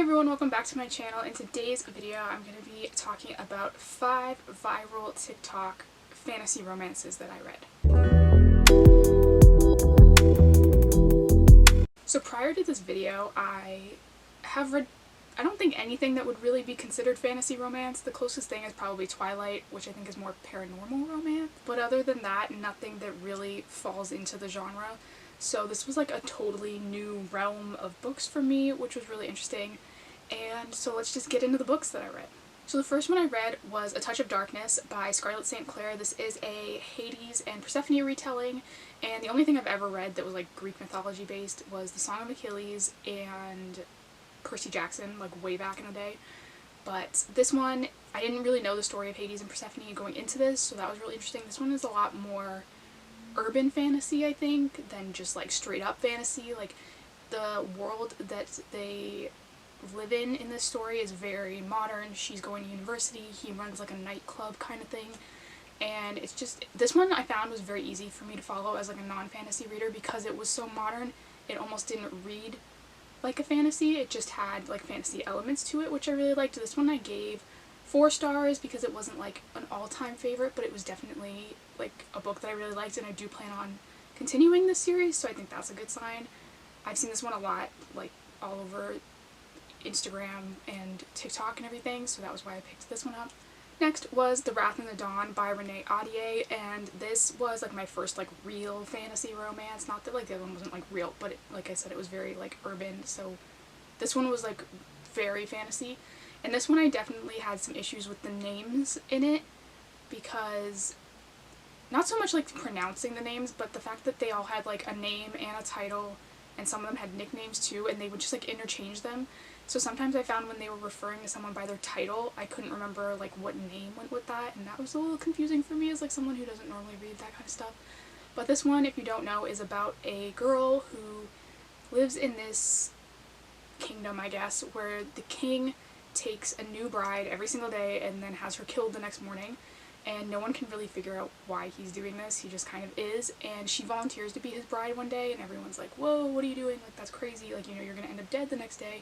everyone, welcome back to my channel. In today's video, I'm going to be talking about 5 viral TikTok fantasy romances that I read. So prior to this video, I have read, I don't think anything that would really be considered fantasy romance. The closest thing is probably Twilight, which I think is more paranormal romance. But other than that, nothing that really falls into the genre. So this was like a totally new realm of books for me, which was really interesting. And so let's just get into the books that I read. So the first one I read was A Touch of Darkness by Scarlett St. Clare. This is a Hades and Persephone retelling, and the only thing I've ever read that was like Greek mythology based was The Song of Achilles and Percy Jackson, like way back in the day. But this one, I didn't really know the story of Hades and Persephone going into this, so that was really interesting. This one is a lot more urban fantasy, I think, than just like straight up fantasy. Like the world that they live in this story is very modern. She's going to university, he runs like a nightclub kind of thing, and it's just, this one I found was very easy for me to follow as like a non-fantasy reader because it was so modern. It almost didn't read like a fantasy, it just had like fantasy elements to it, which I really liked. This one I gave 4 stars because it wasn't like an all-time favorite, but it was definitely like a book that I really liked, and I do plan on continuing this series, so I think that's a good sign. I've seen this one a lot, like all over Instagram and TikTok and everything, so that was why I picked this one up. Next was The Wrath and the Dawn by Renee, Ahdieh, and this was like my first like real fantasy romance. Not that like the other one wasn't like real, but it, like I said, it was very like urban, so this one was like very fantasy. And this one I definitely had some issues with the names in it, because not so much like pronouncing the names, but the fact that they all had like a name and a title, and some of them had nicknames too, and they would just like interchange them. So sometimes I found when they were referring to someone by their title, I couldn't remember like what name went with that, and that was a little confusing for me as like someone who doesn't normally read that kind of stuff. But this one, if you don't know, is about a girl who lives in this kingdom, I guess, where the king takes a new bride every single day and then has her killed the next morning, and no one can really figure out why he's doing this. He just kind of is, and she volunteers to be his bride one day, and everyone's like, whoa, what are you doing? Like, that's crazy, like, you know, you're gonna end up dead the next day.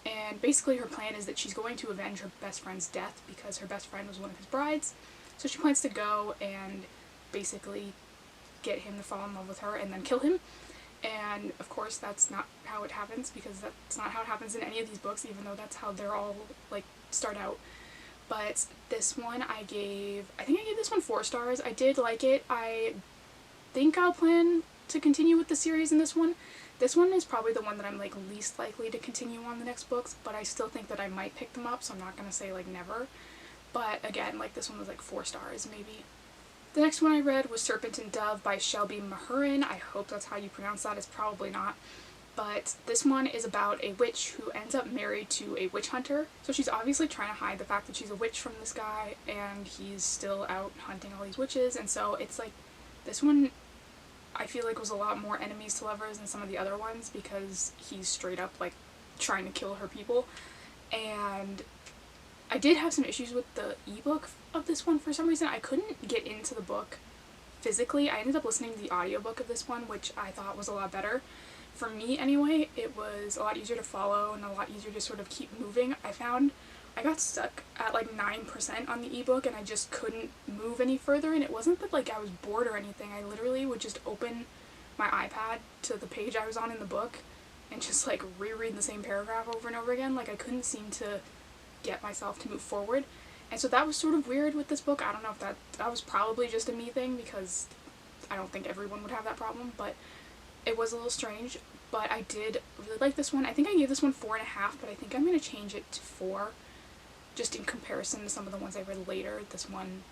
And basically her plan is that she's going to avenge her best friend's death because her best friend was one of his brides. So she plans to go and basically get him to fall in love with her and then kill him. And of course that's not how it happens, because that's not how it happens in any of these books, even though that's how they're all like start out. But this one I think I gave this one 4 stars. I did like it. I think I'll plan to continue with the series in this one. This one is probably the one that I'm like least likely to continue on the next books, but I still think that I might pick them up, so I'm not gonna say like never. But again, like this one was like 4 stars maybe. The next one I read was Serpent and Dove by Shelby Mahurin. I hope that's how you pronounce that. It's probably not. But this one is about a witch who ends up married to a witch hunter. So she's obviously trying to hide the fact that she's a witch from this guy, and he's still out hunting all these witches. And so it's like, this one I feel like was a lot more enemies to lovers than some of the other ones, because he's straight up like trying to kill her people. And I did have some issues with the ebook of this one for some reason. I couldn't get into the book physically. I ended up listening to the audiobook of this one, which I thought was a lot better. For me anyway, it was a lot easier to follow and a lot easier to sort of keep moving. I found I got stuck at like 9% on the ebook, and I just couldn't move any further. And it wasn't that like I was bored or anything. I literally would just open my iPad to the page I was on in the book and just like reread the same paragraph over and over again. Like I couldn't seem to get myself to move forward. And so that was sort of weird with this book. I don't know if that was probably just a me thing, because I don't think everyone would have that problem, but it was a little strange. But I did really like this one. I think I gave this one 4.5, but I think I'm going to change it to 4. Just in comparison to some of the ones I read later. This one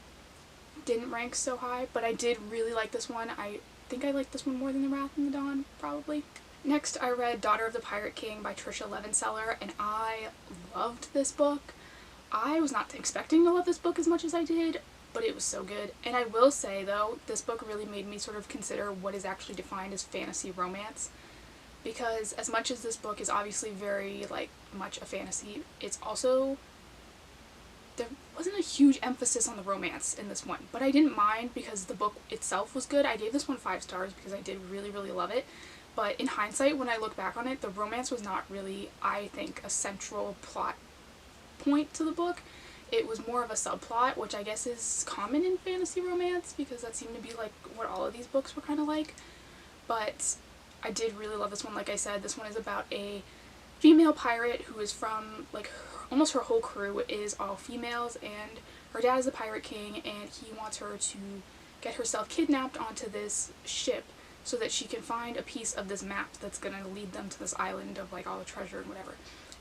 didn't rank so high, but I did really like this one. I think I liked this one more than The Wrath and the Dawn, probably. Next, I read Daughter of the Pirate King by Tricia Levenseller, and I loved this book. I was not expecting to love this book as much as I did, but it was so good. And I will say, though, this book really made me sort of consider what is actually defined as fantasy romance. Because as much as this book is obviously very, like, much a fantasy, it's also, there wasn't a huge emphasis on the romance in this one, but I didn't mind because the book itself was good. I gave this one 5 stars because I did really, really love it, But in hindsight, when I look back on it, the romance was not really, I think, a central plot point to the book. It was more of a subplot, which I guess is common in fantasy romance, because that seemed to be like what all of these books were kind of like. But I did really love this one. Like I said, this one is about a female pirate who is from, like, almost her whole crew is all females, and her dad is the pirate king, and he wants her to get herself kidnapped onto this ship so that she can find a piece of this map that's gonna lead them to this island of, like, all the treasure and whatever.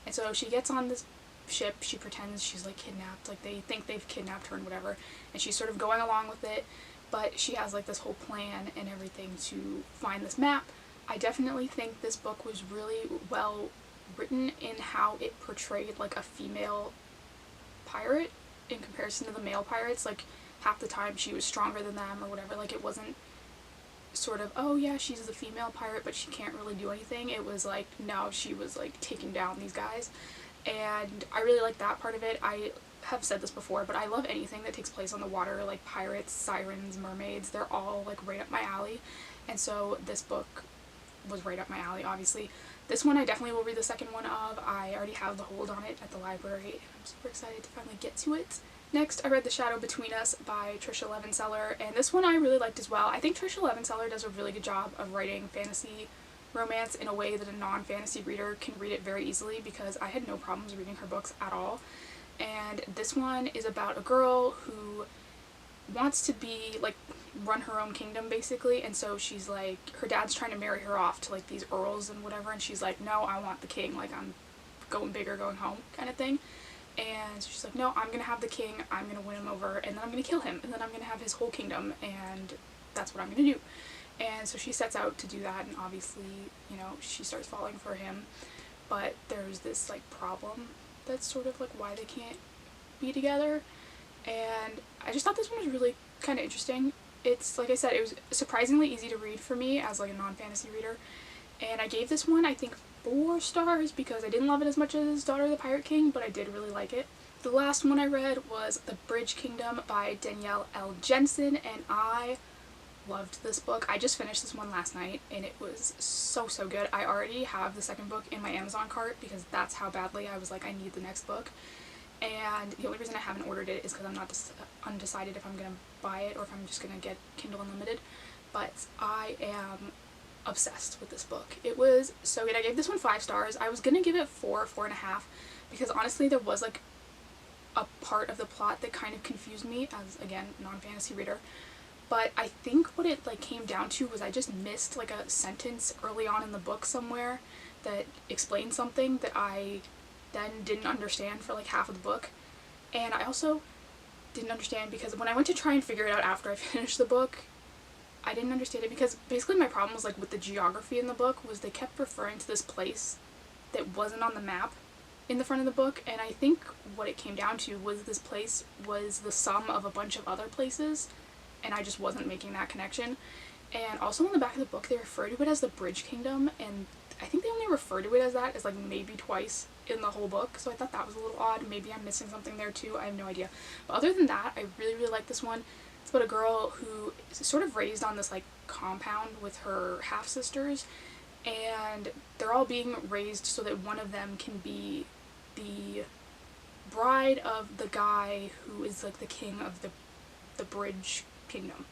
And so she gets on this ship, she pretends she's, like, kidnapped, like, they think they've kidnapped her and whatever, and she's sort of going along with it, but she has, like, this whole plan and everything to find this map. I definitely think this book was really well written in how it portrayed, like, a female pirate in comparison to the male pirates. Like, half the time she was stronger than them or whatever. Like, it wasn't sort of, oh yeah, she's the female pirate but she can't really do anything. It was like, no, she was, like, taking down these guys, and I really like that part of it. I have said this before, but I love anything that takes place on the water, like pirates, sirens, mermaids. They're all, like, right up my alley, and so this book was right up my alley, obviously. This one I definitely will read the second one of. I already have the hold on it at the library, and I'm super excited to finally get to it. Next, I read The Shadow Between Us by Tricia Levenseller, and this one I really liked as well. I think Tricia Levenseller does a really good job of writing fantasy romance in a way that a non-fantasy reader can read it very easily, because I had no problems reading her books at all. And this one is about a girl who wants to be, like, run her own kingdom, basically, and so she's like, her dad's trying to marry her off to, like, these earls and whatever, and she's like, no, I want the king, like, I'm going big or going home kind of thing. And so she's like, no, I'm gonna have the king, I'm gonna win him over, and then I'm gonna kill him, and then I'm gonna have his whole kingdom, and that's what I'm gonna do. And so she sets out to do that, and obviously, you know, she starts falling for him, but there's this, like, problem that's sort of, like, why they can't be together. And I just thought this one was really kind of interesting. It's, like I said, it was surprisingly easy to read for me as, like, a non-fantasy reader, and I gave this one, I think, 4 stars, because I didn't love it as much as Daughter of the Pirate King, but I did really like it. The last one I read was The Bridge Kingdom by Danielle L. Jensen, and I loved this book. I just finished this one last night, and it was so good. I already have the second book in my Amazon cart, because that's how badly I was like, I need the next book. And the only reason I haven't ordered it is because I'm not undecided if I'm going to buy it or if I'm just going to get Kindle Unlimited. But I am obsessed with this book. It was so good. I gave this one 5 stars. I was going to give it 4.5, because honestly there was, like, a part of the plot that kind of confused me as, again, non-fantasy reader. But I think what it, like, came down to was I just missed, like, a sentence early on in the book somewhere that explained something that I then didn't understand for, like, half of the book. And I also didn't understand because when I went to try and figure it out after I finished the book, I didn't understand it, because basically my problem was, like, with the geography in the book was they kept referring to this place that wasn't on the map in the front of the book, and I think what it came down to was this place was the sum of a bunch of other places, and I just wasn't making that connection. And also on the back of the book they refer to it as the Bridge Kingdom, and I think they only refer to it as that as, like, maybe twice in the whole book, so I thought that was a little odd. Maybe I'm missing something there too, I have no idea. But other than that, I really like this one. It's about a girl who is sort of raised on this, like, compound with her half-sisters, and they're all being raised so that one of them can be the bride of the guy who is, like, the king of the Bridge Kingdom.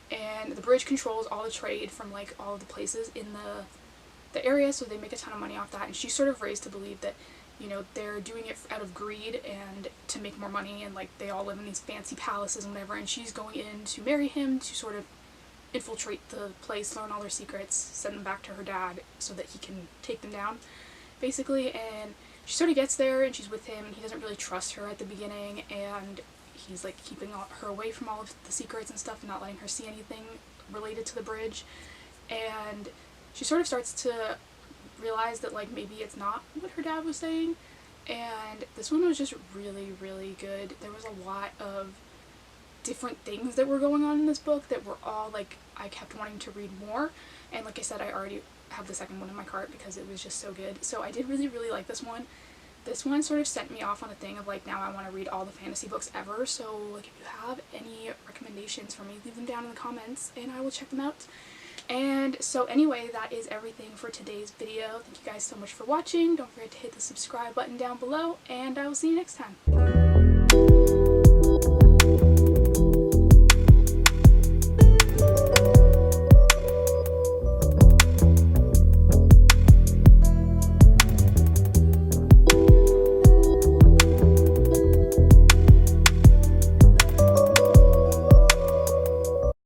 And the bridge controls all the trade from, like, all of the places in the area, so they make a ton of money off that, and she's sort of raised to believe that, you know, they're doing it out of greed and to make more money, and, like, they all live in these fancy palaces and whatever, and she's going in to marry him to sort of infiltrate the place, learn all their secrets, send them back to her dad so that he can take them down, basically. And she sort of gets there and she's with him, and he doesn't really trust her at the beginning, and he's, like, keeping her away from all of the secrets and stuff and not letting her see anything related to the bridge. And she sort of starts to realize that, like, maybe it's not what her dad was saying. And this one was just really good. There was a lot of different things that were going on in this book that were all, like, I kept wanting to read more, and like I said, I already have the second one in my cart because it was just so good. So I did really like this one. This one sort of sent me off on a thing of, like, now I want to read all the fantasy books ever, so, like, if you have any recommendations for me, leave them down in the comments and I will check them out. And so anyway, that is everything for today's video. Thank you guys so much for watching. Don't forget to hit the subscribe button down below, and I will see you next time.